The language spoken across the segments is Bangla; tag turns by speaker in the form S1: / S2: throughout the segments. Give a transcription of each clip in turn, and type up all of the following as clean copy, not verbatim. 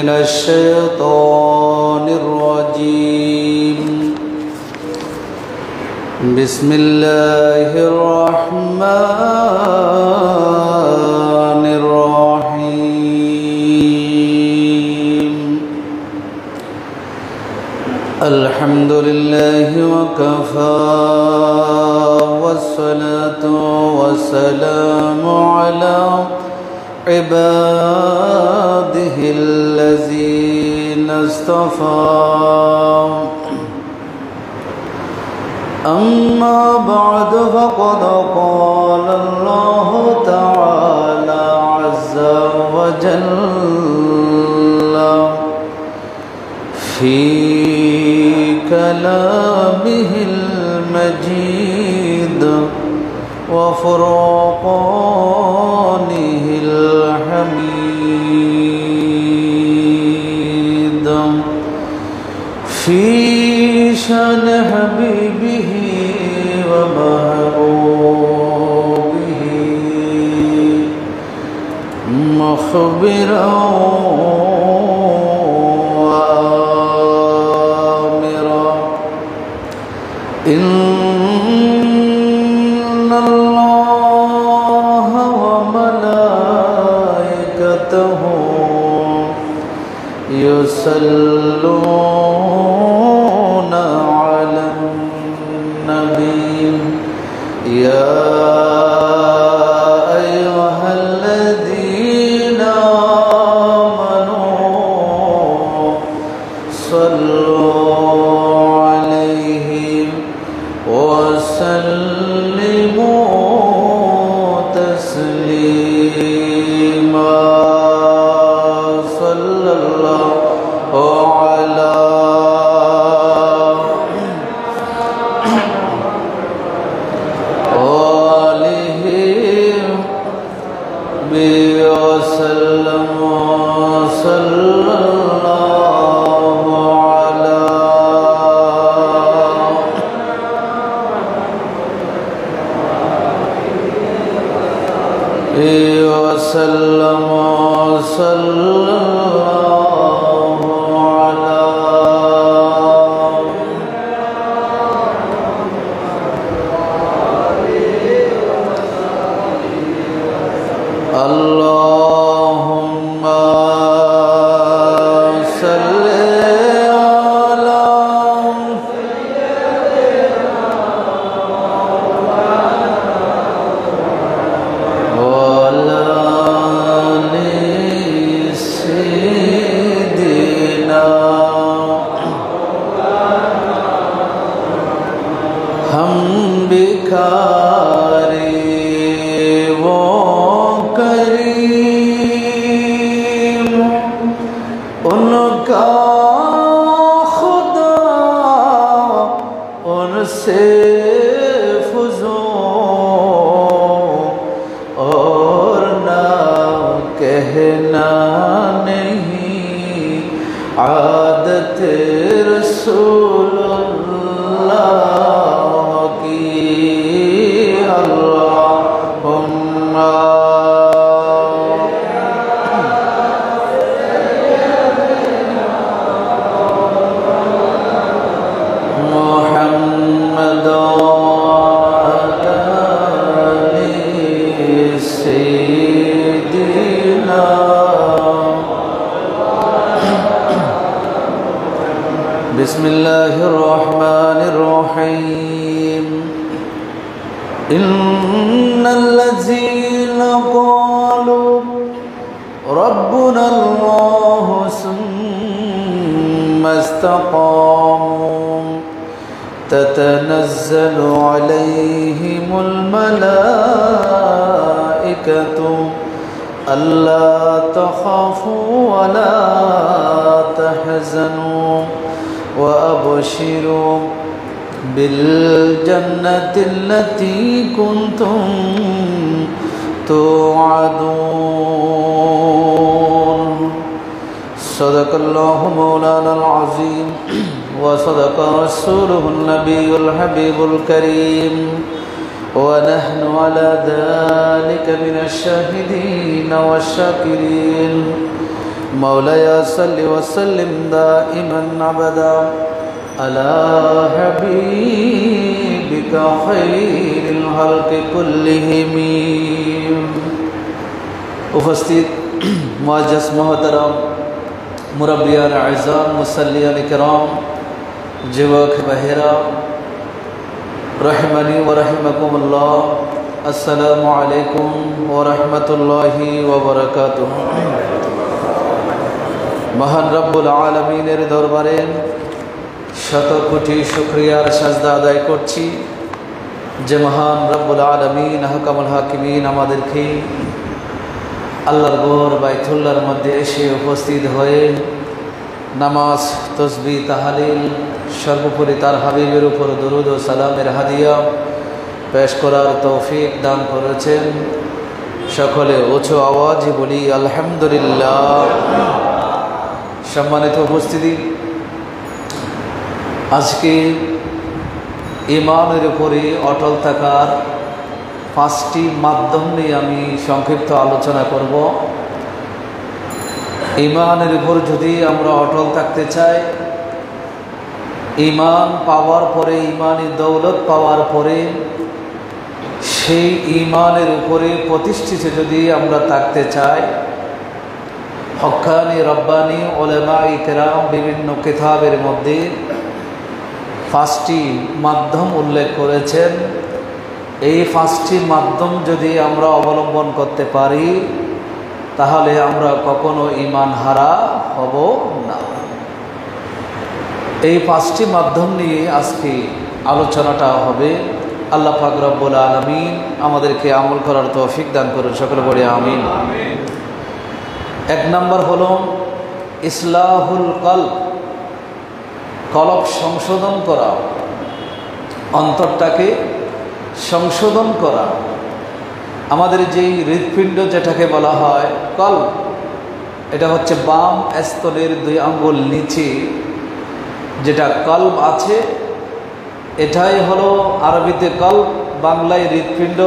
S1: من الشيطان الرجيم بسم الله الرحمن الرحيم الحمد لله وكفى والصلاة والسلام على عباده الذين اصطفى أما بعد فقد قال الله تعالى عز وجل في كلامه المجيد وفرقانه الحميد في شان حبيبه ومحبوبه مخبرا وآمرا إن الله وملائكته يصلون على النبي يا أيها الذين آمنوا صلوا عليه وسلموا تسليما صلى الله على آله وسلم صلى الله على وسلم صلى الله على اللهم صل على وعلى آل سيدنا हम भिखारी वो करीम उनका खुदा उनसे फुजूल और ना कहना नहीं आदत रसूलुल्लाह की अल्लाहुम्मा मुहम्मद सय्यिदना बिस्मिल्लाहिर रहमानिर रहीम इन्नल्लज़ीना क़ालू रब्बुनल्लाहु सुम्मा इस्तक़ामू ततनज़्ज़लु अलैहिमुल मलाइकतु अल्ला तख़ाफ़ू वला तहज़नू वअबशिरू बिलजन्नति अल्लती कुन्तुम तुअदून सदक़ल्लाहु मौलानाल अज़ीम व सदक़ रसूलुहुन नबियुल हबीबुल करीम ونحن على ذلك من الشاهدين والشاكرين مولاي صل وسلم دائما أبدا على حبيبك خير الخلق كلهم উপস্থিত মুআজ্জাজ মুহতারাম মুরব্বিয়ান আযম মুসাল্লিয়ান কিরাম যুবক ভাইয়েরা রহিমানি ওয়া রাহিমাকুমুল্লাহ আসসালামু আলাইকুম ওয়া রাহমাতুল্লাহি ওয়া বারাকাতুহু মহান রব্বুল আলামিনের দরবারে শত কোটি শুকরিয়ার সাজদা আদায় করছি যে মহান রব্বুল আলামিন আহকামুল হাকিমিন আমাদেরকে আল্লাহর ঘর বাইতুল্লাহর মধ্যে এসে উপস্থিত হয়ে নামাজ তসবিহ তাহলিল সর্বোপরি তার হাবিবের উপর দরুদ ও সালামের হাদিয়া পেশ করার তৌফিক দান করেছেন। সকলে উঁচু আওয়াজে বলি আলহামদুলিল্লাহ। সম্মানিত উপস্থিতি, আজকে ঈমানের উপরে অটল থাকার 5টি মাধ্যম নিয়ে আমি সংক্ষিপ্ত আলোচনা করব। ঈমানের উপর যদি আমরা অটল থাকতে চাই, ঈমান পাওয়ার পরে, ঈমানি দৌলত পাওয়ার পরে সেই ঈমানের উপরে প্রতিষ্ঠিত যদি আমরা থাকতে চাই, হক্কানি রব্বানি উলামায়ে কেরাম বিভিন্ন কিতাবের মধ্যে 5টি মাধ্যম উল্লেখ করেছেন। এই 5টি মাধ্যম যদি আমরা অবলম্বন করতে পারি তাহলে আমরা কখনো ঈমান হারা হব না। এই 5টি মাধ্যম নিয়ে আজকে আলোচনাটা হবে। আল্লাহ পাক রব্বুল আলামিন আমাদেরকে আমল করার তৌফিক দান করুন, সকলে বলি আমিন। 1 নম্বর হলো ইসলাহুল কলব, কলব সংশোধন করা, অন্তরটাকে সংশোধন করা। আমাদের যেই হৃৎপিণ্ড যেটাকে বলা হয় কলব, এটা হচ্ছে বাম স্তনের 2 আঙ্গুল নিচে যেটা কলব আছে, এটাই হলো আরবিতে কলব, বাংলায় হৃৎপিণ্ড,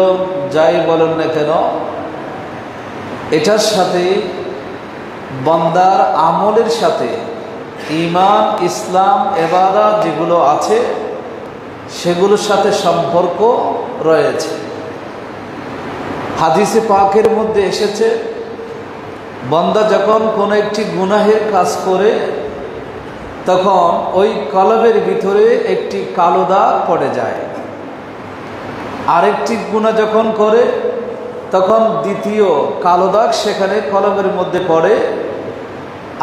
S1: যাই বলেন না কেন। এটার সাথে বান্দার আমলের সাথে ঈমান, ইসলাম, ইবাদত যেগুলো আছে সেগুলোর সাথে সম্পর্ক রয়েছে। হাদিসে পাকের মধ্যে এসেছে, বান্দা যখন কোনো একটি গুনাহের কাজ করে তখন ওই কলবের ভিতরে একটি কালো দাগ পড়ে যায়। আরেকটি গুনাহ যখন করে তখন দ্বিতীয় কালো দাগ সেখানে কলবের মধ্যে পড়ে।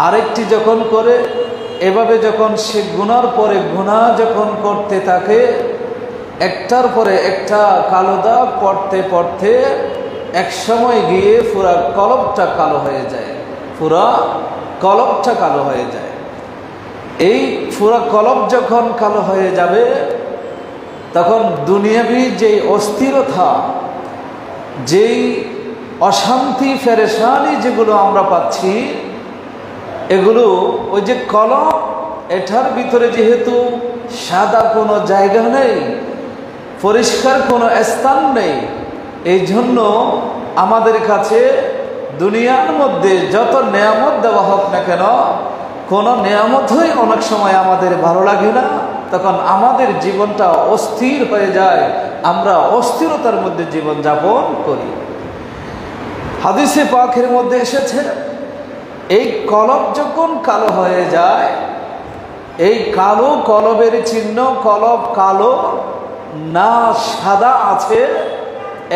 S1: আরেকটি যখন করে, এভাবে যখন সে গুনার পরে গুনাহ যখন করতে থাকে, একটার পরে একটা কালো দাগ পড়তে পড়তে এক সময় গিয়ে পুরা কলবটা কালো হয়ে যায়, পুরা কলবটা কালো হয়ে যায়। এই পুরা কলব যখন কালো হয়ে যাবে তখন দুনিয়াবি যেই অস্থিরতা, যেই অশান্তি, পেরেশানি যেগুলো আমরা পাচ্ছি, এগুলো ওই যে কলব, এটার ভিতরে যেহেতু সাদা কোনো জায়গা নেই, পরিষ্কার কোনো স্থান নেই, এই জন্য আমাদের কাছে দুনিয়ার মধ্যে যত নেয়ামত দেওয়া হোক না কেন, কোনো নেয়ামতই অনেক সময় আমাদের ভালো লাগে না। তখন আমাদের জীবনটা অস্থির হয়ে যায়, আমরা অস্থিরতার মধ্যে জীবন যাপন করি। হাদিসে পাকের মধ্যে এসেছে, এই কলব যখন কালো হয়ে যায়, এই কালো কলবের চিহ্ন, কলব কালো না সাদা আছে,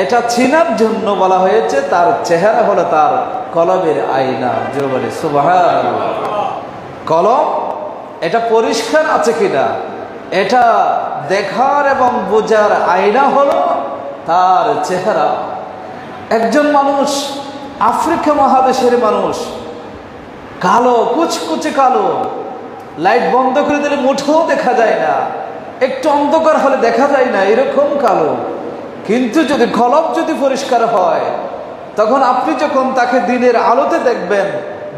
S1: এটা চিনার জন্য বলা হয়েছে তার চেহারা হলো তার কলবের আয়না। যে বলে সুবহানাল্লাহ। কলব এটা পরিষ্কার আছে কিনা, এটা দেখার এবং বোঝার আয়না হলো তার চেহারা। একজন মানুষ, আফ্রিকা মহাদেশের মানুষ, কালো, কুচকুচে কালো, লাইট বন্ধ করে দিলে মুঠেও দেখা যায় না, একটু অন্ধকার হলে দেখা যায় না, এরকম কালো। কিন্তু যদি কলব যদি পরিষ্কার হয়, তখন আপনি যখন তাকে দিনের আলোতে দেখবেন,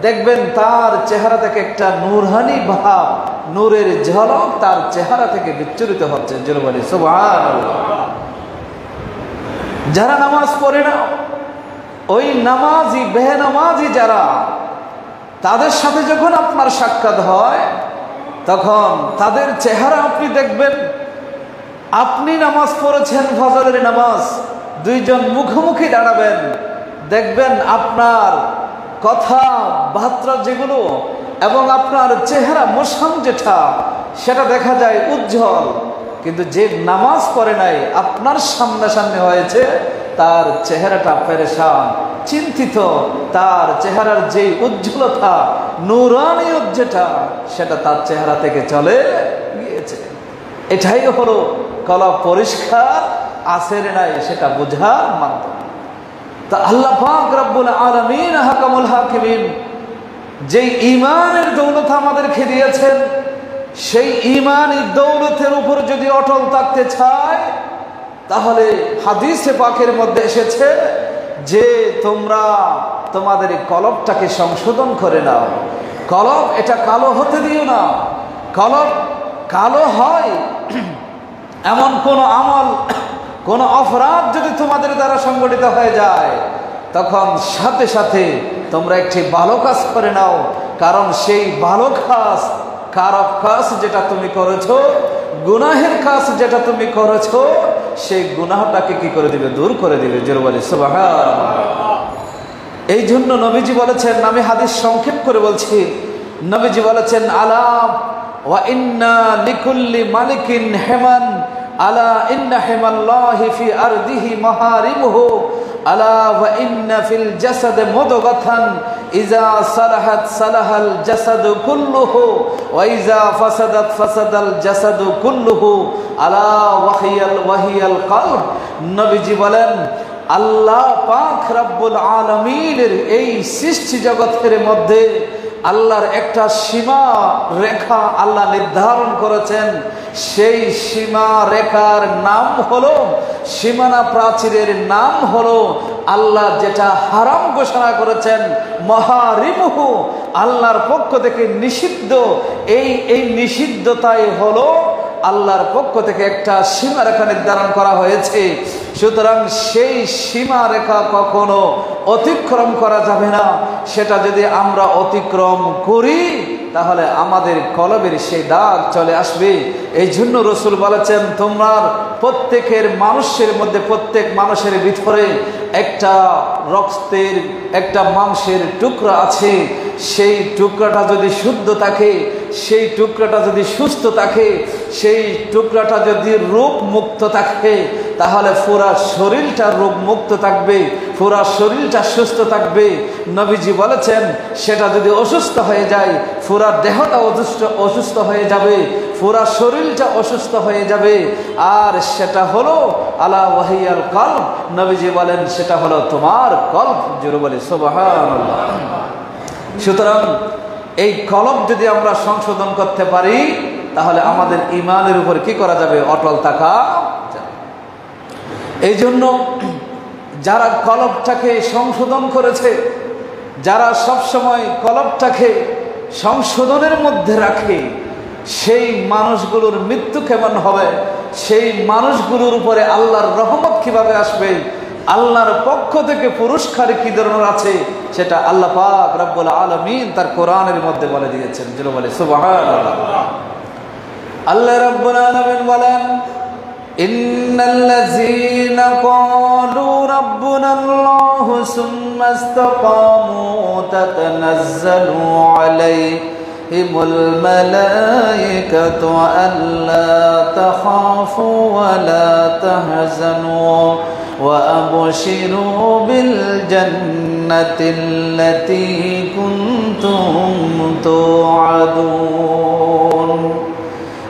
S1: দেখবেন তার চেহারা থেকে একটা নূরহানি ভাব, নূরের ঝলক তার চেহারা থেকে বিচ্ছুরিত হচ্ছে। জোরে সুবহানাল্লাহ। যারা নামাজ পড়ে না, ওই নামাজি বেনামাজি যারা, তাদের সাথে যখন আপনার সাক্ষাৎ হয় তখন তাদের চেহারা আপনি দেখবেন। আপনি নামাজ পড়েছেন, ফজরের নামাজ, দুইজন মুখোমুখি দাঁড়াবেন, দেখবেন আপনার কথা বার্তা যেগুলো এবং আপনার চেহারা মোশান যেটা, সেটা দেখা যায় উজ্জ্বল। কিন্তু যে নামাজ পড়ে নাই, আপনার সামনাসামনি হয়েছে, তার চেহারাটা পেরেশান, চিন্তিত, তার চেহারার যে উজ্জ্বলতা, নূরানিয়ত যেটা, সেটা তার চেহারা থেকে চলে গিয়েছে। এটাই হলো কলব পরিষ্কার আছে নাই সেটা বোঝার মাধ্যম। তা আল্লাহ পাক রব্বুল আলামিন হাকামুল হাকিমিন যেই ঈমানের দৌলত আমাদেরকে দিয়েছেন, সেই ঈমানি দৌলতের উপর যদি অটল থাকতে চায়, তাহলে হাদিসে পাকের মধ্যে এসেছে যে তোমরা তোমাদের কলবটাকে সংশোধন করে নাও। কলব এটা কালো হতে দিও না। কলব কালো হয় এমন কোন আমল, কোন অপরাধ যদি তোমাদের দ্বারা সংগঠিত হয়ে যায়, তখন সাথে সাথে তোমরা একটি ভালো কাজ করে নাও। কারণ সেই ভালো কাজ, খারাপ কাজ যেটা তুমি করেছো, গুনাহের কাজ যেটা তুমি করেছো, সেই গুনাহটাকে কি করে দিবে? দূর করে দিবে। জোরে বলি সুবহানাল্লাহ। এই জন্য নবীজি বলেছেন, আমি হাদিস সংক্ষেপ করে বলছি, নবীজি বলেছেন, আলা ওয়া ইন্না লিকুল্লি মালিকিন হিমান, আলা ইন্না হিমাল্লাহি ফি আরদিহি মাহারিমুহু, আলা ওয়া ইন্না ফিল জাসাদে মুদগাতান ইজা সালাহাত সালাহাল জাসাদু কুল্লুহু ওয়া ইজা ফাসাদাত ফাসাদাল জাসাদু কুল্লুহু, আলা ওয়াহিয়াল কলব। নবীজি বলেন, আল্লাহ পাক রব্বুল আলামিনের এই সৃষ্টি জগতের মধ্যে আল্লাহর একটা সীমা রেখা আল্লাহ নির্ধারণ করেছেন। সেই সীমা রেখার নাম হলো, সীমানা প্রাচীরের নাম হলো, আল্লাহ যেটা হারাম ঘোষণা করেছেন, মাহারিমুহু, আল্লাহর পক্ষ থেকে নিষিদ্ধ। এই নিষিদ্ধতাই হলো আল্লাহর পক্ষ থেকে একটা সীমারেখা নির্ধারণ করা হয়েছে। সুতরাং সেই সীমারেখা কখনো অতিক্রম করা যাবে না। সেটা যদি আমরা অতিক্রম করি, তাহলে আমাদের কলবের সেই দাগ চলে আসবে। এই জন্য রসুল বলেছেন, তোমার প্রত্যেকের মানুষের মধ্যে, প্রত্যেক মানুষের ভিতরে একটা রক্তের, একটা মাংসের টুকরা আছে। সেই টুকরাটা যদি শুদ্ধ থাকে, সেই টুকরাটা যদি সুস্থ থাকে, সেই টুকরাটা যদি রোগ মুক্ত থাকে, তাহলে পুরা শরীরটা রোগ মুক্ত থাকবে, পুরা শরীরটা সুস্থ থাকবে। নবীজি বলেছেন, সেটা যদি অসুস্থ হয়ে যায়, পুরা দেহটা অসুস্থ হয়ে যাবে, পুরা শরীরটা অসুস্থ হয়ে যাবে। আর সেটা হলো আলা ওয়াহিয়াল কলব। নবীজি বলেন, সেটা হলো তোমার কলব। জোরে বলে সুবহানাল্লাহ। সুতরাং এই কলব যদি আমরা সংশোধন করতে পারি, তাহলে আমাদের ঈমানের উপর কি করা যাবে? অটল থাকা যাবে। এই জন্য যারা কলবটাকে সংশোধন করেছে, যারা সবসময় কলবটাকে সংশোধনের মধ্যে রাখে, সেই মানুষগুলোর মৃত্যু কেমন হবে, সেই মানুষগুলোর উপরে আল্লাহর রহমত কিভাবে আসবে, আল্লাহর পক্ষ থেকে পুরস্কার কি ধরনের আছে, সেটা আল্লাহ পাক রব্বুল আলামিন তার কোরআনের মধ্যে বলে দিয়েছেন। যেটা বলে সুবহানাল্লাহ। আল্লাহ রব্বুল আলামিন বলেন, ইন্নাল্লাযীনা ক্বালু রাব্বুনাল্লাহু সুম্মা ইসতাকামু তাতানাজ্জালু আলাইহিমুল মালায়েকাতু আল্লা তাখাফু ওয়া লা তাহজানু ওয়া আবশিরু বিল জান্নাতিল্লাতী কুনতুম তুআদুন।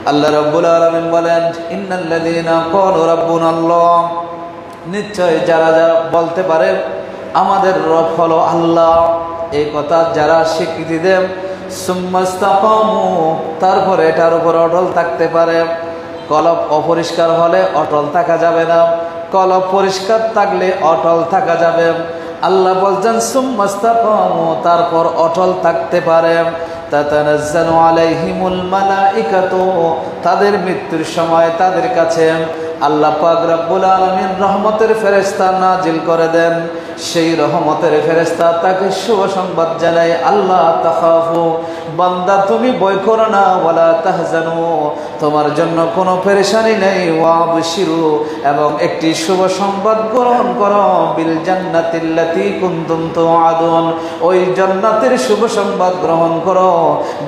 S1: আল্লাহ রাব্বুল আলামিন বলেন, ইন্নাল্লাযীনা ক্বালু রাব্বুনাল্লাহ, নিশ্চয় যারা যারা বলতে পারে আমাদের রব হলো আল্লাহ, এই কথা যারা স্বীকৃতি দেন, সুম্মা ইসতাকামু, তারপরে এটার উপর অটল থাকতে পারে। কলব অপরিষ্কার হলে অটল থাকা যাবে না, কলব পরিষ্কার থাকলে অটল থাকা যাবে। আল্লাহ বলছেন সুম্মা ইসতাকামু, তারপর অটল থাকতে পারে। তাতানাজ্জালু আলাইহিমুল মালাইকাতু, তাদের মৃত্যুর সময় তাদের কাছে আল্লাহ পাক রব্বুল আলামিন রহমতের ফেরেশতা নাজিল করে দেন। সেই রহমতের ফেরেশতা তাকে শুভ সংবাদ জানায়, আল্লাহ তাখাফু, বান্দা তুমি ভয় করো না, ওয়ালা তাহজানু, তোমার জন্য কোনো পেরেশানি নেই, ওয়াবশিরু, এবং একটি শুভ সংবাদ গ্রহণ করো, বিল জান্নাতিল্লাতী কুনতুম তুআদুন, ওই জান্নাতের শুভ সংবাদ গ্রহণ করো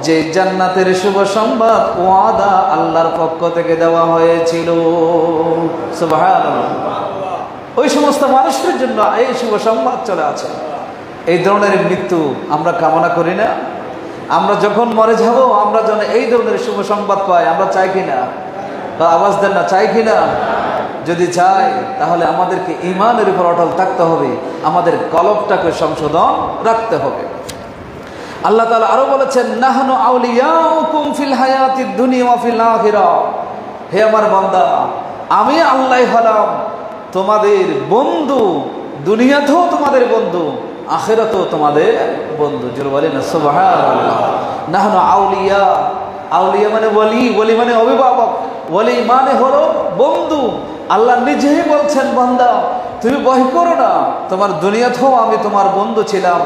S1: যে জান্নাতের শুভ সংবাদ ওয়াদা আল্লাহর পক্ষ থেকে দেওয়া হয়েছিল। সুবহানাল্লাহ। ওই সমস্ত মানুষদের জন্য এই শুভ সংবাদ চলে আছে। এই ধরনের মৃত্যু আমরা কামনা করি না? আমরা যখন মরে যাব আমরা যেন এই ধরনের শুভ সংবাদ পাই, আমরা চাই কিনা? আওয়াজ দেন না, চাই কিনা? যদি চাই তাহলে আমাদেরকে ঈমানের উপর অটল থাকতে হবে, আমাদের কলবটাকে সংশোধন রাখতে হবে। আল্লাহ তাআলা আরো বলেছেন, নাহনু আউলিয়াউকুম ফিল হায়াতিদ দুনিয়া ওয়া ফিল আখিরাহ, হে আমার বান্দা, আমি আল্লাহ হলাম তোমাদের বন্ধু, দুনিয়াতেও তোমাদের বন্ধু, আখিরাতেও তোমাদের বন্ধু। জোরে বলেন না সুবহানাল্লাহ। নাহনু আউলিয়া, আউলিয়া মানে ওলি, ওলি মানে অভিভাবক, ওলি মানে হলো বন্ধু। আল্লাহ নিজেই বলছেন, বান্দা তুমি ভয় করো না, তোমার দুনিয়াতেও আমি তোমার বন্ধু ছিলাম,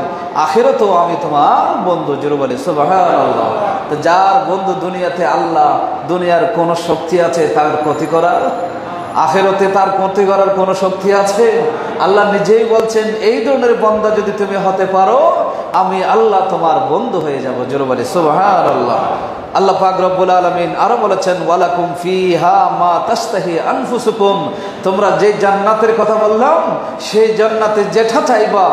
S1: আখিরাতেও আমি তোমার বন্ধু। জোরে বলে সুবহানাল্লাহ। তো যার বন্ধু দুনিয়াতে আল্লাহ, দুনিয়ার কোন শক্তি আছে তার ক্ষতি করার? আখিরাতে তার ক্ষতি করার কোন শক্তি আছে? আল্লাহ নিজেই বলছেন, এই ধরনের বান্দা যদি তুমি হতে পারো, আমি আল্লাহ তোমার বন্ধু হয়ে যাব। জোরে বলে সুবহানাল্লাহ। আল্লাহ পাক রব্বুল আলামিন আরো বলেছেন, ওয়ালাকুম ফিহা মা তাশতাহি আনফুসুকুম, তোমরা যে জান্নাতের কথা বললাম সেই জান্নাতে যেটা চাইবা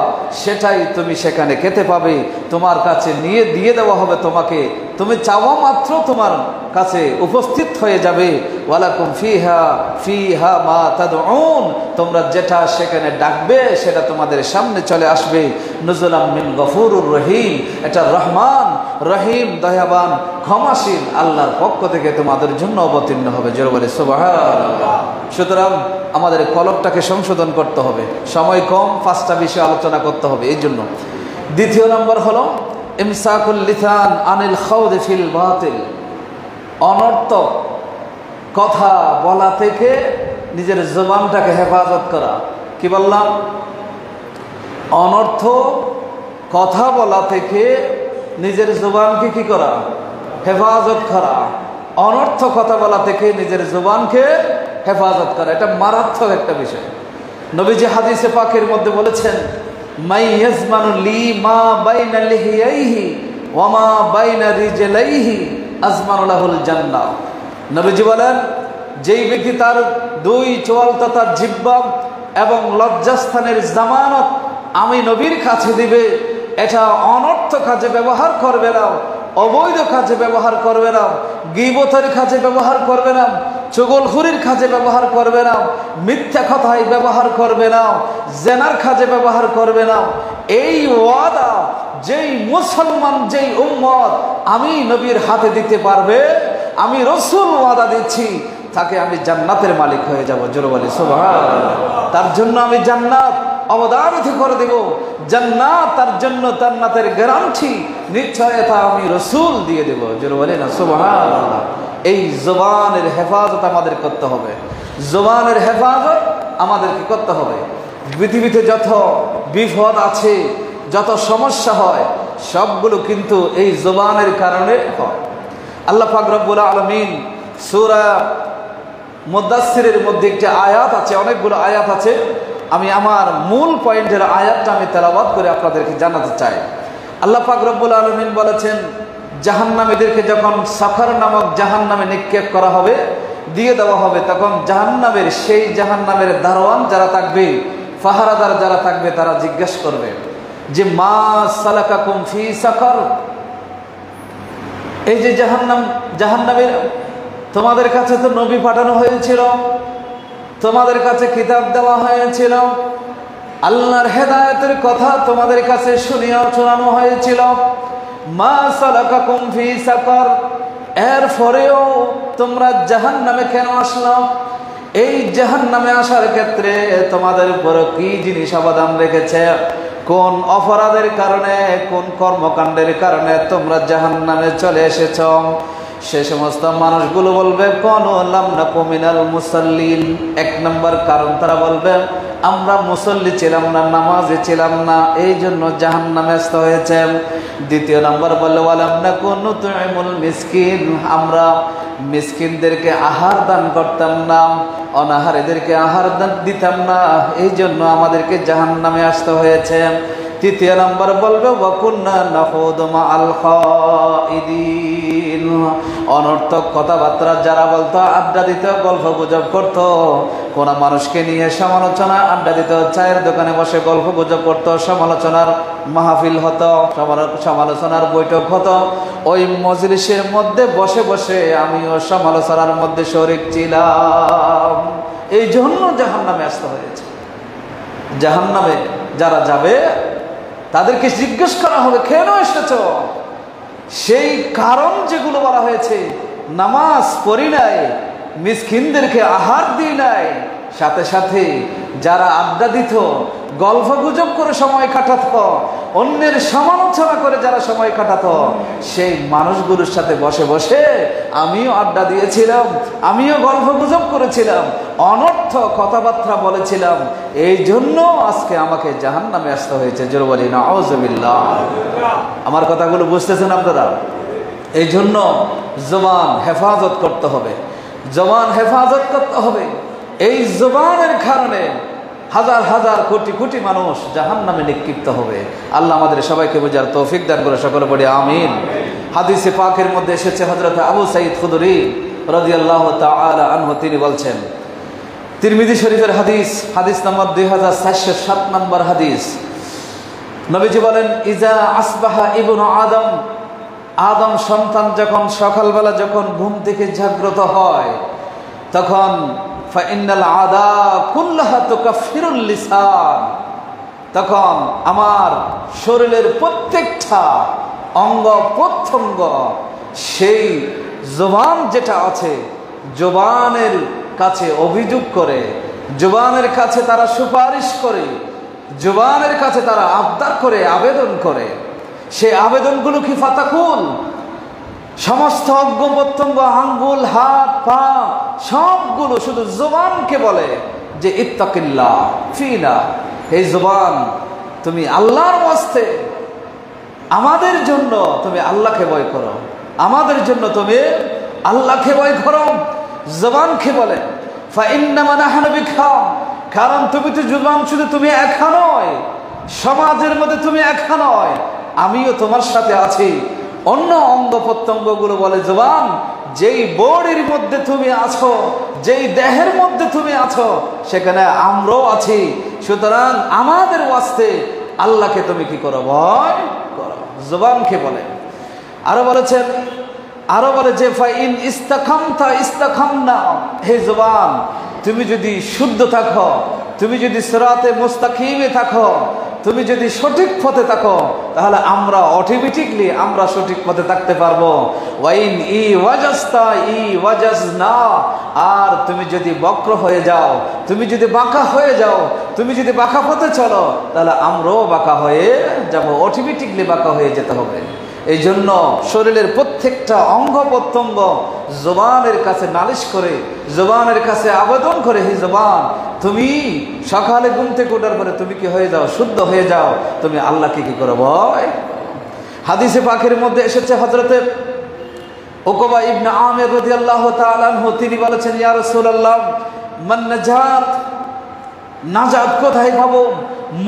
S1: সেটাই তুমি সেখানে খেতে পাবে, তোমার কাছে নিয়ে দিয়ে দেওয়া হবে তোমাকে, তুমি চাওয়া মাত্র তোমার কাছে উপস্থিত হয়ে যাবে। ওয়ালাকুম ফিহা ফিহা মা তাদউন, তোমরা যেটা সেখানে ডাকবে সেটা তোমাদের সামনে চলে আসবে। নুজুলাম মিন গফুরুর রহিম, এটা রহমান রহিম দয়াবান ক্ষমাশীল আল্লাহর পক্ষ থেকে তোমাদের জন্য অবতীর্ণ হবে। জোরে বলে সুবহানাল্লাহ। সুতরাং আমাদের কলবটাকে সংশোধন করতে হবে, সময় কম, 5টা বিষয় আলোচনা করতে হবে। এই জন্য দ্বিতীয় নম্বর হলো ইমসাকুল লিসান আনিল খাউদ ফিল বাতিল, অনর্থক কথা বলা থেকে নিজের জবানটাকে হেফাজত করা। কি বললাম? অনর্থক কথা বলা থেকে নিজের জবানকে কি করা? হেফাজত করা। অনর্থ কথা বলা থেকে নিজের জবানকে হেফাজত করা, এটা মারাত্মক একটা বিষয়। নবীজি হাদিসে পাকের মধ্যে বলেছেন, মাই ইয়াজমানু লি মা বাইনা লিহিয়াইহি ওয়া মা বাইনা রিজলাইহি আজমানু লাহুল জান্নাহ। নবীজি বলেন, যেই ব্যক্তি তার 2 চোয়াল তথা জিহ্বা এবং লজ্জাস্থানের জামানত আমি নবীর কাছে দিবে, এটা অনর্থ কাজে ব্যবহার করবে না, অবৈধ কাজে ব্যবহার করবে না, গীবতের কাজে ব্যবহার করবে না, চুগলখুরির কাজে ব্যবহার করবে না, মিথ্যা কথায় ব্যবহার করবে না, জেনার কাজে ব্যবহার করবে না। এই ওয়াদা যেই মুসলমান, যেই উম্মত আমি নবীর হাতে দিতে পারবে, আমি রাসূল ওয়াদা দিচ্ছি, তাকে আমি জান্নাতের মালিক হয়ে যাব। জোরে বলি সুবহানাল্লাহ। তার জন্য আমি জান্নাত অবধারিত করে দেব, জান্নাত তার জন্য জান্নাতের গ্যারান্টি নিশ্চয়তা আমি রাসূল দিয়ে দেব। জোরে বলি না সুবহানাল্লাহ। এই জবানের হেফাজত আমাদের করতে হবে, জবানের হেফাজত আমাদেরকে করতে হবে। পৃথিবীতে যত বিপদ আছে, যত সমস্যা হয়, সবগুলো কিন্তু এই জবানের কারণে হয়। আল্লাহ পাক রব্বুল আলামিন সূরা মুদাসসিরের মধ্যে একটি আয়াত আছে, অনেকগুলো আয়াত আছে, আমি আমার মূল পয়েন্টের আয়াতটা আমি তেলাওয়াত করে আপনাদেরকে জানাতে চাই। আল্লাহ পাক রব্বুল আলামিন বলেছেন, জাহান্নামীদেরকে যখন সাফার নামক জাহান্নামে নিক্ষেপ করা হবে, দিয়ে দেওয়া হবে, তখন জাহান্নামের সেই জাহান্নামের দারোয়ান যারা থাকবে, পাহারাদার যারা থাকবে, তারা জিজ্ঞেস করবে যে মা সালাকাকুম ফি সাকার, এই যে জাহান্নামের তোমাদের কাছে তো নবী পাঠানো হয়েছিল, তোমাদের কাছে কিতাব দেওয়া হয়েছিল, আল্লাহর হেদায়েতের কথা তোমাদের কাছে শোনানো হয়েছিল, মা সালাকাকুম ফি সাকার, এরপরেও তোমরা জাহান্নামে কেন আসলো? এই জাহান্নামে আসার ক্ষেত্রে তোমাদের উপর কি জিনিস অবদান রেখেছে? কোন অপরাধের কারণে, কোন কর্মকাণ্ডের কারণে তোমরা জাহান্নামে চলে এসেছ? সে সমস্ত মানুষগুলো বলবে কানু লাম নাকু মিনাল মুসাল্লিন। 1 নম্বর কারণ তারা বলবে আমরা মুসল্লি ছিলাম না, নামাজে ছিলাম না, এই জন্য জাহান্নামে আসতে হয়েছে। 2 নম্বর বললে ওয়ালাম নাকু নুতইমুল মিসকিন, আমরা মিসকিনদেরকে আহার দান করতাম না, অনাহারীদেরকে আহার দান দিতাম না, এই জন্য আমাদেরকে জাহান্নামে আসতে হয়েছে। 3 নম্বর বলবে ওয়াকুন্না নাখুদু মাআল খাইদিন, অনর্থক কথাবার্তা যারা বলতো, আড্ডা দিত, গল্প গুজব করতো, কোন মানুষকে নিয়ে সমালোচনা আড্ডা দিত, চায়ের দোকানে বসে গল্প গুজব করতো, সমালোচনার মাহফিল হতো, সমালোচনার বৈঠক হতো, ওই মজলিসের মধ্যে বসে বসে আমিও সমালোচনার মধ্যে শরীক ছিলাম, এই জন্য জাহান্নামে আসতে হয়েছে। জাহান্নামে যারা যাবে তাদেরকে জিজ্ঞেস করা হবে কেন এসেছো? সেই কারণ যেগুলো বলা হয়েছে, নামাজ পড়ি নাই, মিসকিনদেরকে আহার দিই নাই, সাথে সাথে যারা আড্ডা দিত, গল্প গুজব করে সময় কাটাত, অন্যের সমালোচনা করে যারা সময় কাটাত, সেই মানুষগুলোর সাথে বসে বসে আমিও আড্ডা দিয়েছিলাম, আমিও গল্প গুজব করেছিলাম, অনর্থ কথাবার্তা বলেছিলাম, এই জন্য আজকে আমাকে জাহান্নামে আসতে হয়েছে। জোরে বলি নাউযুবিল্লাহ। আমার কথাগুলো বুঝতেছেন আপনারা? এই জন্য জবান হেফাজত করতে হবে, জবান হেফাজত করতে হবে। এই জবানের কারণে হাজার হাজার কোটি কোটি মানুষ জাহান্নামে নিক্ষিপ্ত হবে। আল্লাহ আমাদের সবাইকে বোঝার তৌফিক দান করে, সকলে বলি আমিন। হাদিসে পাকের মধ্যে এসেছে, হযরত আবু সাঈদ খুদরি রাদিয়াল্লাহু তাআলা আনহু তিনি বলছেন, তিরমিজি শরীফের হাদিস, হাদিস নম্বর 2407 নম্বর হাদিস, নবীজি বলেন ইজা আসবাহা ইবনু আদম, আদম সন্তান যখন সকালবেলা যখন ঘুম থেকে জাগ্রত হয়, তখন ফাইন্নাল আদা কুল্লাহা তুকাফিরুল লিসান, তখন আমার শরীরের প্রত্যেকটা অঙ্গ প্রত্যঙ্গ সেই জবান যেটা আছে, জবানের কাছে অভিযোগ করে, জবানের কাছে তারা সুপারিশ করে, জবানের কাছে তারা আবদার করে, আবেদন করে। সেই আবেদনগুলো কি ফাতাকুল, সমস্ত অঙ্গ প্রত্যঙ্গ, আঙ্গুল, হাত, পা সবগুলো শুধু জবানকে বলে যে ইত্তাকিল্লাহ ফিনা, হে জবান তুমি আল্লাহর ওয়াস্তে আমাদের জন্য তুমি আল্লাহকে ভয় করো, আমাদের জন্য তুমি আল্লাহকে ভয় করো। জবানকে বলে ফাইন্নামা নাহনু বিকা, কারণ তুমি তো জবান শুধু তুমি একা নয়, সমাজের মধ্যে তুমি একা নয়, আমিও তোমার সাথে আছি। অন্য অঙ্গ প্রত্যঙ্গগুলো বলে জবান যেই বডির মধ্যে তুমি আছো, যেই দেহের মধ্যে তুমি আছো, সেখানে আমরাও আছি, সুতরাং আমাদের ওয়াস্তে আল্লাহকে তুমি কি করো, ভয় করো। জবানকে বলে। আরো বলেছেন, আরো বলে যে ফাইন ইস্তাকামতা ইস্তাকামনা, হে জবান তুমি যদি শুদ্ধ থাকো, তুমি যদি সিরাতে মুস্তাকিমে থাকো, তুমি যদি সঠিক পথে থাকো, তাহলে আমরা অটোমেটিকলি আমরা সঠিক পথে থাকতে পারবো। ওয়াইন ই ওয়াজাস্তা ই ওয়াজাজনা, আর তুমি যদি বক্র হয়ে যাও, তুমি যদি বাঁকা হয়ে যাও, তুমি যদি বাঁকা পথে চলো, তাহলে আমরাও বাঁকা হয়ে যাব, অটোমেটিকলি বাঁকা হয়ে যেতে হবে। এই জন্য শরীরের প্রত্যেকটা অঙ্গ প্রত্যঙ্গ জবানের কাছে নালিশ করে, জবানের কাছে আবেদন করে, হে জবান তুমি সকালে ঘুম থেকে ওঠার পরে তুমি কি হয়ে যাও, শুদ্ধ হয়ে যাও, তুমি আল্লাহকে কি করো, ভয়। হাদিসে পাকের মধ্যে এসেছে, হযরতে উকবা ইবনে আমির রাদিয়াল্লাহু তাআলা আনহু তিনি বলেছেন, ইয়া রাসূলুল্লাহ মান নাজাত, নাজাত কোথায় পাবো,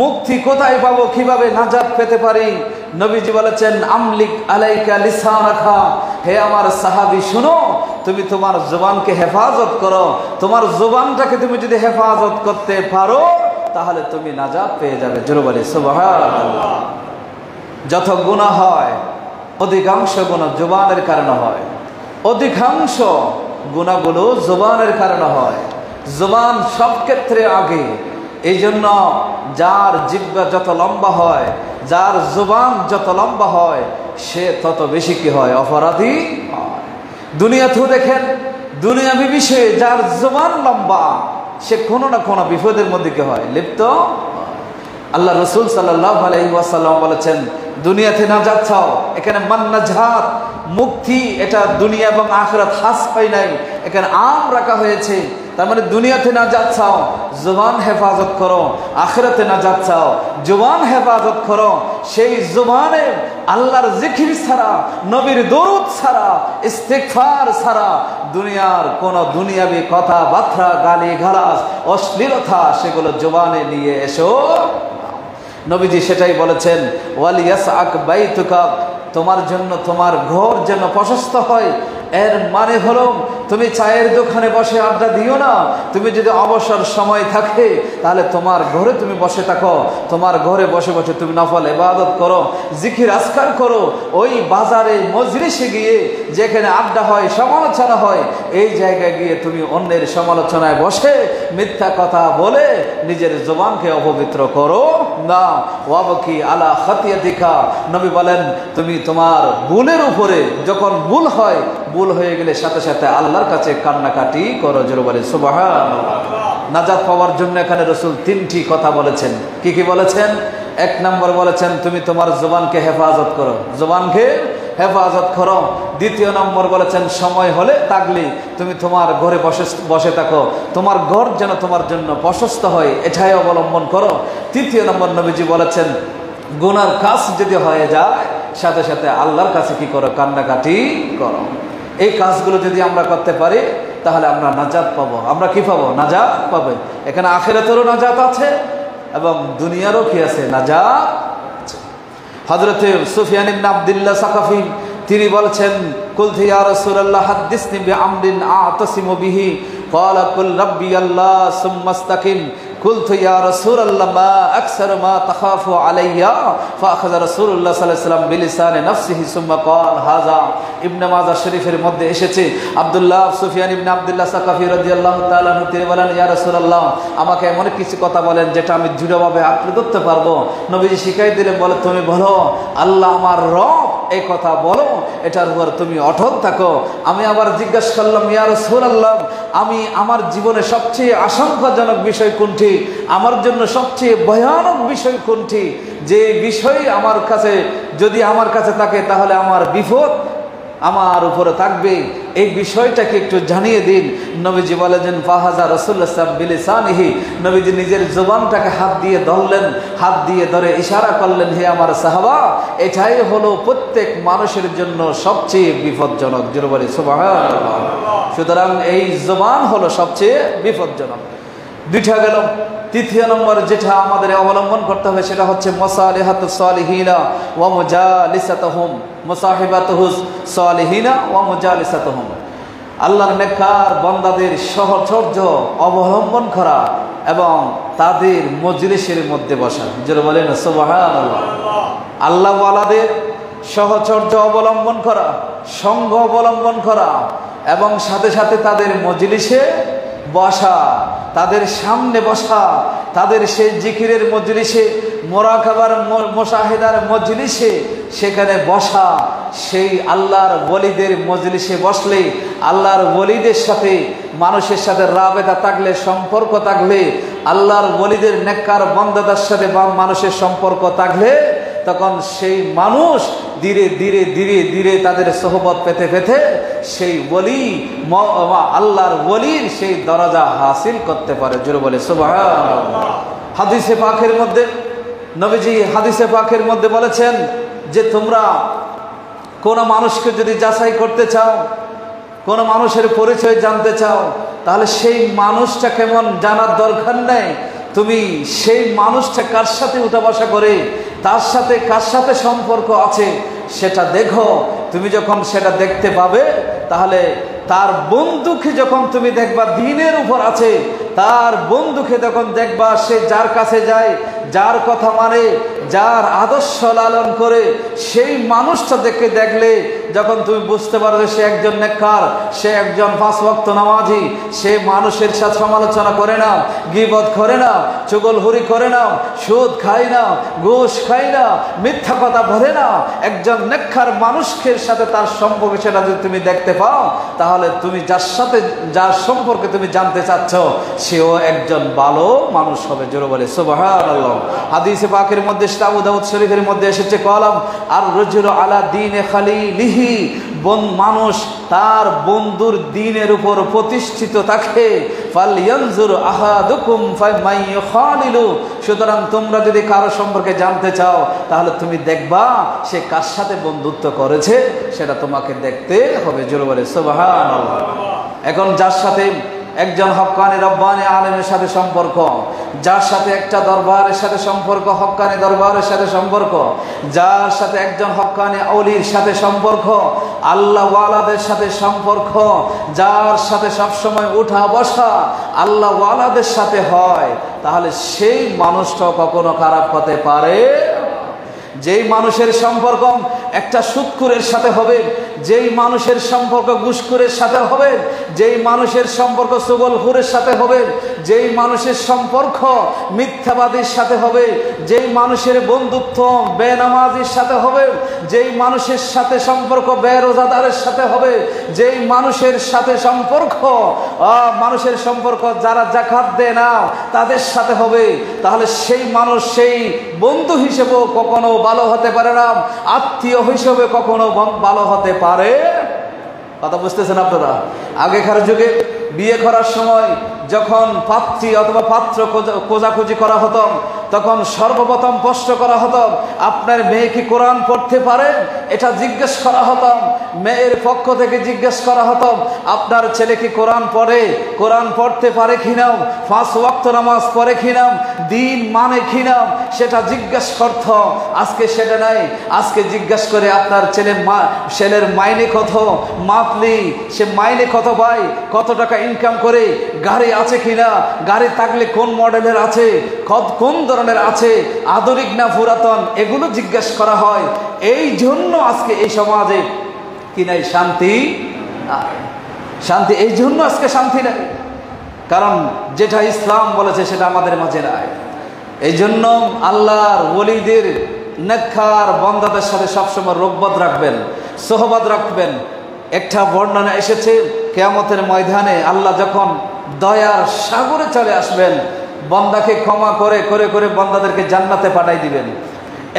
S1: মুক্তি কোথায় পাবো, কিভাবে নাজাত পেতে পারি? নবীজি বলেছেন আমলিক আলাইকা লিসানাকা, হে আমার সাহাবী শুনো, তুমি তোমার জবানকে হেফাজত করো, তোমার জবানটাকে তুমি যদি হেফাজত করতে পারো তাহলে তুমি নাজাত পেয়ে যাবে। জোরে বলি সুবহানাল্লাহ। যত গুনাহ হয় অধিকাংশ গুনাহ জবানের কারণে হয়, অধিকাংশ গুনাহগুলো জবানের কারণে হয়, জবান সব ক্ষেত্রে আগে। এই জন্য যার জিহ্বা যত লম্বা হয়, যার জবান যত লম্বা হয়, সে তত বেশি কি হয়, অপরাধী হয়। দুনিয়াতেও দেখেন, দুনিয়াবি বিষয়ে যার জবান লম্বা, সে কোনো না কোনো বিপদের মধ্যে কি হয়, লিপ্ত। আল্লাহ রাসূল সাল্লাল্লাহু আলাইহি ওয়াসাল্লাম বলেছেন, দুনিয়াতে নাজাত চাও। এখানে মান্নাজাত মুক্তি, এটা দুনিয়া এবং আখিরাত হাস পায় নাই, এখানে আম রাখা হয়েছে। তার মানে দুনিয়াতে নাজাত চাও, জবান হেফাজত করো। আখিরাতে নাজাত চাও, জবান হেফাজত করো। সেই জবানে আল্লাহর জিকির ছাড়া, নবীর দরুদ ছাড়া, ইস্তিগফার ছাড়া দুনিয়ার কোন দুনিয়াবি কথাবার্তা, গালি গালাজ, অশ্লীলতা সেগুলো জবানে নিয়ে এসো। নবীজি সেটাই বলেছেন, ওয়ালিয়াসআক বাইতুকা, তোমার জন্য তোমার ঘর যেন প্রশস্ত হয়। এর মানে হলো তুমি চায়ের দোকানে বসে আড্ডা দিও না। তুমি যদি অবসর সময় থাকে তাহলে তোমার ঘরে তুমি বসে থাকো, তোমার ঘরে বসে বসে তুমি নফল ইবাদত করো, জিকির আজকার করো। ওই বাজারে মজলিসে গিয়ে যেখানে আড্ডা হয়, সমালোচনা হয়, এই জায়গায় গিয়ে তুমি অন্যের সমালোচনায় বসে মিথ্যা কথা বলে নিজের জবানকে অপবিত্র করো না। ওয়াবকি আলা খাতিয়াতিকা, নবী বলেন তুমি তোমার ভুলের উপরে, যখন ভুল হয়, ভুল হয়ে গেলে সাথে সাথে আল্লাহর কাছে কান্নাকাটি করো। জোরে বলে সুবহানাল্লাহ। নাজাত পাওয়ার জন্য এখানে রাসূল তিনটি কথা বলেছেন। কি কি বলেছেন? এক নম্বর বলেছেন তুমি তোমার জবানকে হেফাজত করো, জবানকে হেফাজত করো। দ্বিতীয় নম্বর বলেছেন সময় হলে তাগলি তুমি তোমার ঘরে বসে থাকো, তোমার ঘর যেন তোমার জন্য প্রশস্ত হয়, এটাই অবলম্বন করো। তৃতীয় নম্বর নবীজি বলেছেন গুনার কাজ যদি হয়ে যায় সাথে সাথে আল্লাহর কাছে কি করো? কান্নাকাটি করো। এই কাজগুলো যদি আমরা করতে পারি তাহলে আমরা নাজাত পাবো। আমরা কি পাবো? নাজাত পাবে। এখানে আখিরাতেরও নাজাত আছে এবং দুনিয়ারও কি আছে? নাজাত আছে। হযরত সুফিয়ান ইবনে আব্দুল্লাহ সাকাফি তিনি বলছেন, কুলতু ইয়া রাসূলুল্লাহ হাদিসনি বিআমরিন আ'তাসিমু বিহি, ক্বালা কুল রাব্বি আল্লাহ সুম্মা ইসতাকিম। কুলতু ইয়া রাসূলুল্লাহ মা আকসারু মা তাখাফু আলাইয়া, ফাআখাযা রাসূলুল্লাহ সাল্লাল্লাহু আলাইহি ওয়াসাল্লাম বিলিসানি নাফসিহি সুম্মা ক্বাল হাযা। ইবনে মাজাহ শরীফের মধ্যে এসেছে আব্দুল্লাহ সুফিয়ান ইবনে আব্দুল্লাহ সাকাফি রাদিয়াল্লাহু তাআলা আনহু তিনি বলেন, ইয়া রাসূলুল্লাহ আমাকে এমন কিছু কথা বলেন যেটা আমি দৃঢ়ভাবে আঁকড়ে ধরতে পারবো। নবীজি শিখাই দিলেন, বলে তুমি বলো আল্লাহ আমার রব, এই কথা বলো, এটার উপর তুমি অটল থাকো। আমি আবার জিজ্ঞাসা করলাম, ইয়া রাসূলুল্লাহ আমি আমার জীবনে সবচেয়ে আশঙ্কাজনক বিষয় কোনটি? আমার জন্য সবচেয়ে ভয়ানক বিষয় কোনটি? যে বিষয় আমার কাছে যদি আমার কাছে থাকে তাহলে আমার বিপদ আমার উপরে থাকবে, এই বিষয়টাকে একটু জানিয়ে দিন। নবীজি বলেন ফাহাজা রাসূলুল্লাহ সাল্লাল্লাহু আলাইহি বিলিসানিহি, নবীজি নিজের জবানটাকে হাত দিয়ে ধরলেন, হাত দিয়ে ধরে ইশারা করলেন, হে আমার সাহাবা এটাই হলো প্রত্যেক মানুষের জন্য সবচেয়ে বিপজ্জনক। জোরে বলি সুবহানাল্লাহ। সুতরাং এই জবান হলো সবচেয়ে বিপজ্জনক। দুইটা গেল। তৃতীয় নম্বর যেটা আমাদের অবলম্বন করতে হবে সেটা হচ্ছে মুসালিহাতুস সালিহিনা ওয়া মুজালিসাতুহুম, মুসাহিবাতুহুস সালিহিনা ওয়া মুজালিসাতুহুম। আল্লাহর নেককার বান্দাদের সহচর্য অবলম্বন করা এবং তাদের মজলিসের মধ্যে বসা। যারা বলেন সুবহানাল্লাহ। আল্লাহ ওয়ালাদের সহচর্য অবলম্বন করা, সঙ্গ অবলম্বন করা এবং সাথে সাথে তাদের মজলিসে বসা, তাদের সামনে বসা, তাদের সেই জিকিরের মজলিসে, মোরাকাবার মুশাহিদার মজলিসে সেখানে বসা। সেই আল্লাহর ওলিদের মজলিসে বসলে, আল্লাহর ওলিদের সাথে মানুষের সাথে রাবেতা থাকলে, সম্পর্ক থাকলে, আল্লাহর ওলিদের নেককার বান্দাদের সাথে মানুষের সম্পর্ক থাকলে তখন সেই মানুষ ধীরে ধীরে ধীরে ধীরে তাদের সোহবত পেতে পেতে সেই ওলি, আল্লাহর ওলির সেই দরজা হাসিল করতে পারে। জোরে বলে সুবহানাল্লাহ। হাদিসে পাকের মধ্যে নবীজি হাদিসে পাকের মধ্যে বলেছেন যে তোমরা কোন মানুষকে যদি যাচাই করতে চাও, কোন মানুষের পরিচয় জানতে চাও, তাহলে সেই মানুষটা কেমন জানার দরকার নেই। তুমি সেই মানুষটা কার সাথে উঠা বসা করে, তার সাথে কার সাথে সম্পর্ক আছে সেটা দেখো। তুমি যখন সেটা দেখতে পাবে তাহলে তার বন্ধুকে যখন তুমি দেখবা দ্বীনের উপর আছে, তার বন্ধুকে যখন দেখবা সে যার কাছে যায়, যার কথা মানে, যার আদর্শ লালন করে, সেই মানুষটা দেখলে যখন তুমি বুঝতে পারবে সে একজন নেককার, সে একজন 5 ওয়াক্ত নামাজি, সে মানুষের সাথে সমালোচনা করে না, গীবত করে না, চুগলখুরি করে না, সুদ খায় না, ঘুষ খায় না, মিথ্যা কথা বলে না, একজন নেককার মানুষের সাথে তার সম্পর্ক সেটা যদি তুমি দেখতে পাও তাহলে তুমি যার সম্পর্কে তুমি জানতে চাচ্ছ সেও একজন ভালো মানুষ হবে। জোরে বলে সুবহানাল্লাহ। হাদিসে পাকের মধ্যে হাদিসটা আবু দাউদ শরীফের মধ্যে এসেছে, কলাম আর রজুলু আলা দীনে খালিলিহি, মানুষ তার বন্ধুর দ্বীনের উপর প্রতিষ্ঠিত থাকে। ফালয়ানজুর আহাদুকুম ফামাই খালিলু, সুতরাং তোমরা যদি কারো সম্পর্কে জানতে চাও তাহলে তুমি দেখবা সে কার সাথে বন্ধুত্ব করেছে, সেটা তোমাকে দেখতে হবে। জোরে বলে সুবহানাল্লাহ। এখন যার সাথে একজন হক্কানি রব্বানি আলেমের সাথে সম্পর্ক, যার সাথে একটা দরবারের সাথে সম্পর্ক, হক্কানি দরবারের সাথে সম্পর্ক, যার সাথে একজন হক্কানি অলির সাথে সম্পর্ক, আল্লাহ ওয়ালাদের সাথে সম্পর্ক, যার সাথে সবসময় উঠা বসা আল্লাহ ওয়ালাদের সাথে হয়, তাহলে সেই মানুষটা কখনো খারাপ হতে পারে। যেই মানুষের সম্পর্ক একটা সুদখোরের সাথে হবে, যেই মানুষের সম্পর্ক ঘুষখোরের সাথে হবে, যেই মানুষের সম্পর্ক চুগলখোরের সাথে হবে, যেই মানুষের সম্পর্ক মিথ্যাবাদীর সাথে হবে, যেই মানুষের বন্ধুত্ব বেনামাজির সাথে হবে, যেই মানুষের সাথে সম্পর্ক বেরোজাদারের সাথে হবে, যেই মানুষের সাথে সম্পর্ক যারা যাকাত দেয় না তাদের সাথে হবে, তাহলে সেই মানুষ সেই বন্ধু হিসেবেও কখনো ভালো হতে পারে না, আত্মীয় হিসেবে কখনো ভালো হতে পারে। কথা বুঝতেছেন আপনারা? আগেকার যুগে বিয়ে করার সময় যখন পাত্রী অথবা পাত্র খোঁজাখুঁজি করা হতো, তখন সর্বপ্রথম প্রশ্ন করা হতো, আপনার মেয়ে কি কোরআন পড়তে পারে? এটা জিজ্ঞেস করা হতো। মেয়ের পক্ষ থেকে জিজ্ঞেস করা হতো, আপনার ছেলে কি কোরআন পড়ে, কোরআন পড়তে পারে কিনা, 5 ওয়াক্ত নামাজ পড়ে কিনা, দিন মানে কিনা, সেটা জিজ্ঞেস করত। আজকে সেটা নাই। আজকে জিজ্ঞেস করে আপনার ছেলের মাইনে কত, মান্থলি সে মাইনে কত পায়, কত টাকা ইনকাম করে, গাড়ি আছে কিনা, গাড়ি থাকলে কোন মডেলের আছে, কোন ধরনের আছে, আধুনিক না পুরাতন, এগুলো জিজ্ঞেস করা হয়। এই জন্য আজকে এই সমাজে কি নাই, শান্তি। এই জন্য আজকে শান্তি নাই, কারণ যেটা ইসলাম বলেছে সেটা আমাদের মাঝে নাই। এই জন্য আল্লাহর ওলিদের নেককার বান্দাদের সাথে সবসময় রোগবত রাখবেন, সোহবত রাখবেন। একটা বর্ণনা এসেছে, কিয়ামতের ময়দানে আল্লাহ যখন দয়ার সাগরে চলে আসবেন, বান্দাকে ক্ষমা করে করে করে বান্দাদেরকে জান্নাতে পাঠাই দিবেন।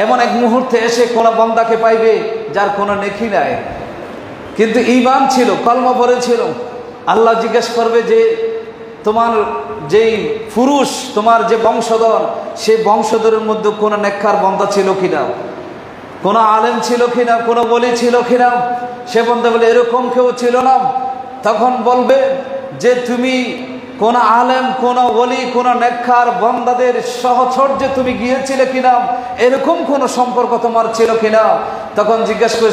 S1: এমন এক মুহূর্তে এসে কোন বান্দাকে পাইবে যার কোনো নেকি নাই, কিন্তু ঈমান ছিল, কলমা পড়েছিল। আল্লাহ জিজ্ঞেস করবে যে তোমার যেই পুরুষ, তোমার যে বংশধর, সেই বংশধরের মধ্যে কোনো নেককার বান্দা ছিল কিনা, কোনো আলেম ছিল কিনা, কোনো ওলি ছিল কিনা। সে বান্দা বলে এরকম কেউ ছিল না। তখন বলবে যে তুমি কোন আলেম, কোন ওলি, কোন নেককার বান্দাদের সহচর্যে তুমি গিয়েছিলে কিনা, এরকম কোন সম্পর্ক তোমার ছিল কিনা। তখন জিজ্ঞাসা করে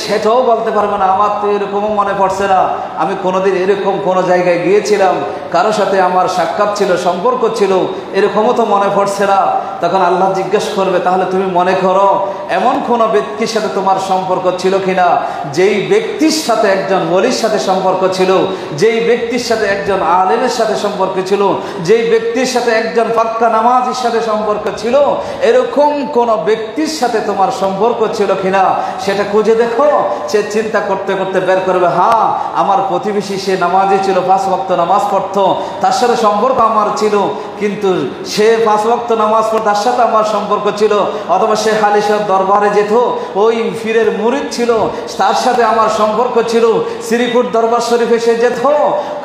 S1: সেটাও বলতে পারবে না, আমার তো এরকমও মনে পড়ছে না, আমি কোনোদিন এরকম কোনো জায়গায় গিয়েছিলাম, কারোর সাথে আমার সাক্ষাৎ ছিল, সম্পর্ক ছিল, এরকমও তো মনে পড়ছে না। তখন আল্লাহ জিজ্ঞেস করবে, তাহলে তুমি মনে করো এমন কোনো ব্যক্তির সাথে তোমার সম্পর্ক ছিল কিনা, যেই ব্যক্তির সাথে একজন ওলির সাথে সম্পর্ক ছিল, যেই ব্যক্তির সাথে একজন আলেমের সাথে সম্পর্ক ছিল, যেই ব্যক্তির সাথে একজন পাক্কা নামাজির সাথে সম্পর্ক ছিল, এরকম কোন ব্যক্তির সাথে তোমার সম্পর্ক ছিল কিনা সেটা খুঁজে দেখো। সে চিন্তা করতে করতে বের করবে, হ্যাঁ আমার প্রতিবেশী সে নামাজি ছিল, 5 ওয়াক্ত নামাজ পড়তো, তার সাথে সম্পর্ক আমার ছিল, কিন্তু সে 5 ওয়াক্ত নামাজ পড়তো, তার সাথে আমার সম্পর্ক ছিল। অথবা সে হালিশার দরবারে যেত, ওই ফিরের মুরিদ ছিল, তার সাথে আমার সম্পর্ক ছিল। শ্রীপুর দরবার শরীফে সে যেত,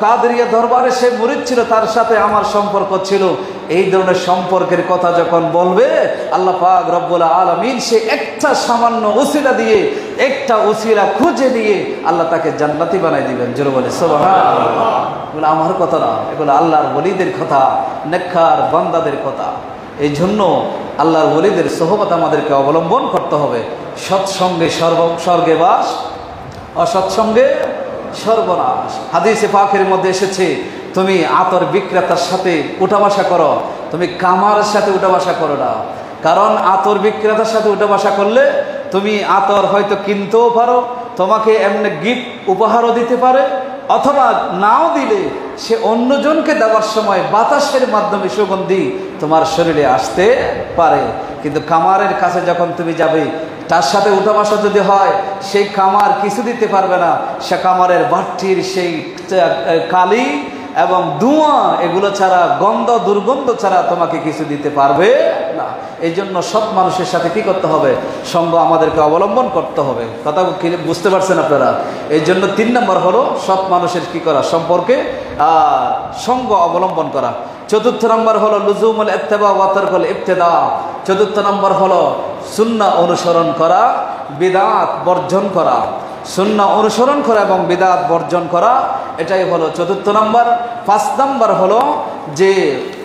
S1: কাদরিয়া দরবারে সে মুরিদ ছিল, তার সাথে আমার সম্পর্ক ছিল। এই ধরনের সম্পর্কের কথা যখন বলবে, আল্লাহ পাক রব্বুল আলামিন সে একটা সামান্য উসিলা দিয়ে, একটা উসিলা খুঁজে দিয়ে আল্লাহ তাকে জান্নাতি বানাই দিবেন। জোরে বলে সুবহানাল্লাহ। এগুলো আমার কথা না, এগুলো আল্লাহর ওলিদের কথা, নেককার বান্দাদের কথা। এই জন্য আল্লাহর ওলিদের সোহবত আমাদেরকে অবলম্বন করতে হবে। সৎসঙ্গে স্বর্গে বাস, অসৎসঙ্গে সর্বনাশ। হাদিসে পাকের মধ্যে এসেছে, তুমি আতর বিক্রেতার সাথে উঠা বসা করো, তুমি কামারের সাথে উঠা বসা করো না। কারণ আতর বিক্রেতার সাথে উঠা বসা করলে তুমি আতর হয়তো কিনতেও পারো, তোমাকে এমনি গিফট উপহারও দিতে পারে, অথবা নাও দিলে সে অন্যজনকে দেওয়ার সময় বাতাসের মাধ্যমে সুগন্ধি তোমার শরীরে আসতে পারে। কিন্তু কামারের কাছে যখন তুমি যাবে, তার সাথে উঠা বসা যদি হয়, সেই কামার কিছু দিতে পারবে না। সে কামারের বাট্টির সেই কালি এবং ধোঁয়া, এগুলো ছাড়া, গন্ধ দুর্গন্ধ ছাড়া তোমাকে কিছু দিতে পারবে না। এই জন্য সৎ মানুষের সাথে কি করতে হবে? সঙ্গ আমাদেরকে অবলম্বন করতে হবে। কথা কি বুঝতে পারছেন আপনারা? এই জন্য 3 নম্বর হলো সৎ মানুষের কি করা, সম্পর্কে সঙ্গ অবলম্বন করা। 4র্থ নম্বর হলো লুজুমুল ইত্তিবা ওয়া তারকুল ইবতিদা। 4র্থ নম্বর হলো সুন্নাহ অনুসরণ করা, বিদআত বর্জন করা। সুন্নাহ অনুসরণ করা এবং বিদআত বর্জন করা, এটাই হলো 4র্থ নম্বর। 5 নম্বর হলো যে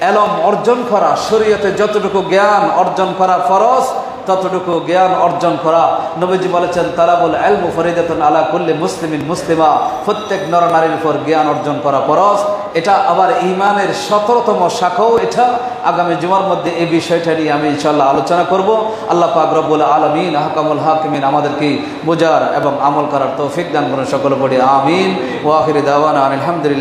S1: ইলম অর্জন করা, শরীয়তে যতটুকু জ্ঞান অর্জন করা ফরজ ততটুকু জ্ঞান অর্জন করা। নবীজি বলেছেন তালাবুল ইলম ফরিদাতুন আলা কুল্লি মুসলিমিন মুসলিমা, প্রত্যেক নরনারীর উপর জ্ঞান অর্জন করা ফরজ। এটা আবার ঈমানের 17তম শাখাও এটা। আগামী জুমার মধ্যে এই বিষয়টা নিয়ে আমি ইনশাআল্লাহ আলোচনা করব। আল্লাহ পাক রব্বুল আলামিন আহকামুল হাকিমিন আমাদেরকে বুঝার এবং আমল করার তৌফিক দান করুন। সকলে পড়ি আমিন। ওয়া আখিরু দাওয়ানা আলহামদুলিল্লাহ।